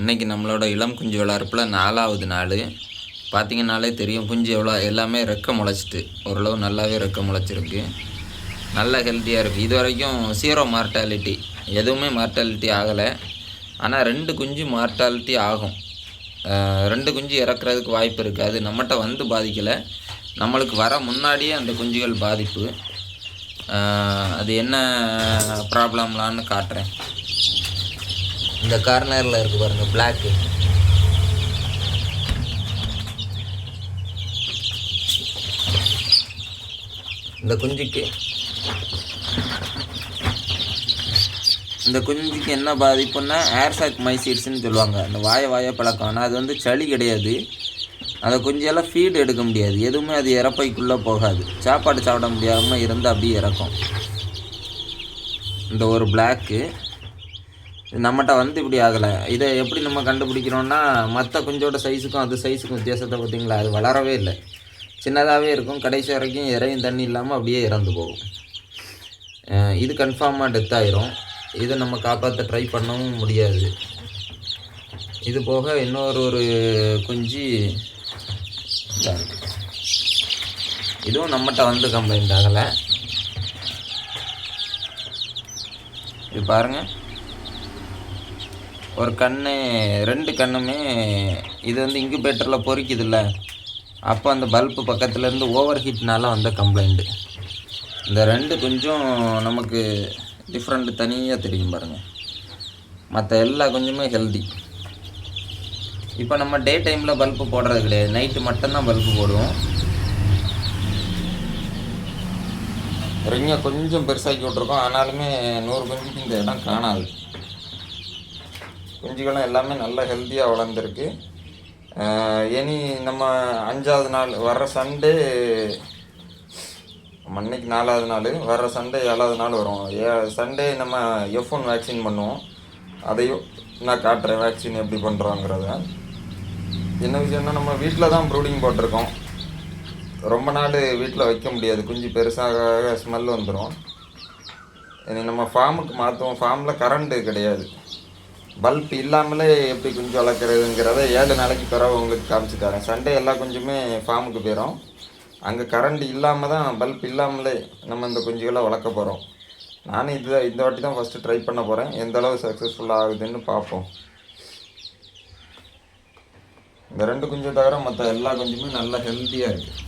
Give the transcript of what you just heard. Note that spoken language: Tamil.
இன்றைக்கி நம்மளோட இளம் குஞ்சு வளர்ப்பில் 4வது நாள். பார்த்திங்கனாலே தெரியும் குஞ்சு எவ்வளோ எல்லாமே ரெக்க முளைச்சிட்டு ஓரளவு நல்லாவே ரெக்க முளைச்சிருக்கு. நல்ல ஹெல்த்தியாக இருக்குது. இது வரைக்கும் 0 மார்ட்டாலிட்டி, எதுவுமே மார்ட்டாலிட்டி ஆகலை. ஆனால் 2 குஞ்சு மார்ட்டாலிட்டி ஆகும். 2 குஞ்சு இறக்குறதுக்கு வாய்ப்பு இருக்குது. அது நம்மகிட்ட வந்து பாதிக்கலை, நம்மளுக்கு வர முன்னாடியே அந்த குஞ்சுகள் பாதிப்பு. அது என்ன ப்ராப்ளம்லான்னு காட்டுறேன். இந்த கார்னரில் இருக்குது பாருங்கள், பிளாக்கு. இந்த குஞ்சுக்கு என்ன பாதிப்புன்னா ஏர்சாக் மைசீட்ஸ்ன்னு சொல்லுவாங்க. அந்த வாய பழக்கம். ஆனால் அது வந்து சளி கிடையாது. அந்த குஞ்செல்லாம் ஃபீடு எடுக்க முடியாது, எதுவுமே அது இறப்பைக்குள்ளே போகாது. சாப்பாடு சாப்பிட முடியாமல் இருந்து அப்படியே இறக்கும். இந்த ஒரு பிளாக்கு நம்மகிட்ட வந்து இப்படி ஆகலை. இதை எப்படி நம்ம கண்டுபிடிக்கிறோன்னா, மற்ற குஞ்சோட சைஸுக்கும் அது சைஸுக்கும் வித்தியாசத்தை பார்த்திங்களா? அது வளரவே இல்லை, சின்னதாகவே இருக்கும். கடைசி வரைக்கும் இறையும் தண்ணி இல்லாமல் அப்படியே இறந்து போகும். இது கன்ஃபார்மாக டெத் ஆயிரும். இதை நம்ம காப்பாற்ற ட்ரை பண்ணவும் முடியாது. இது போக இன்னொரு குஞ்சு இதுவும் நம்மகிட்ட வந்து கம்ப்ளைண்ட் ஆகலை. இது பாருங்கள், ஒரு கண்ணு 2 கண்ணுமே இது வந்து இன்குபேட்டரில் பொறிக்குதில்ல, அப்போ அந்த பல்பு பக்கத்துலேருந்து ஓவர் ஹீட்னால வந்த கம்ப்ளைண்ட்டு. இந்த 2 குஞ்சும் நமக்கு டிஃப்ரெண்ட்டு தனியாக தெரியும் பாருங்கள். மற்ற எல்லா குஞ்சுமே ஹெல்தி. இப்போ நம்ம டே டைமில் பல்பு போடுறது கிடையாது, நைட்டு மட்டும்தான் பல்பு போடுவோம். ரிங்கை கொஞ்சம் பெருசாக்கி விட்ருக்கோம், ஆனாலுமே 100 குஞ்சுக்கு இந்த இடம் காணாது. குஞ்சுகளும் எல்லாமே நல்ல ஹெல்த்தியாக வளர்ந்துருக்கு. இனி நம்ம 5வது நாள் வர்ற சண்டே, அன்னைக்கு 4வது நாள், வர்ற சண்டே 7வது நாள் வரும். சண்டே நம்ம F1 வேக்சின் பண்ணுவோம். அதையும் நான் காட்டுறேன், வேக்சின் எப்படி பண்ணுறோங்கிறத. என்ன விஷயம்னா, நம்ம வீட்டில் தான் ப்ரூடிங் போட்டிருக்கோம். ரொம்ப நாள் வீட்டில் வைக்க முடியாது, குஞ்சு பெருசாக ஸ்மெல் வந்துடும். இனி நம்ம ஃபார்முக்கு மாற்றுவோம். ஃபார்மில் கரண்ட்டு கிடையாது, பல்ப் இல்லாமலே எப்படி குஞ்சு வளர்க்குறதுங்கிறத 7 நாளைக்கு பிறகு உங்களுக்கு காமிச்சு தரேன். சண்டே எல்லா குஞ்சுமே ஃபார்முக்கு போயிடும். அங்கே கரண்ட் இல்லாமல் தான், பல்ப் இல்லாமலே நம்ம இந்த குஞ்சுகளை வளர்க்க போகிறோம். நானும் இந்த வாட்டி தான் ஃபஸ்ட்டு ட்ரை பண்ண போகிறேன். எந்த அளவு சக்ஸஸ்ஃபுல்லாக ஆகுதுன்னு பார்ப்போம். இந்த 2 குஞ்சை தவிர மற்ற எல்லா குஞ்சுமே நல்லா ஹெல்த்தியாக இருக்குது.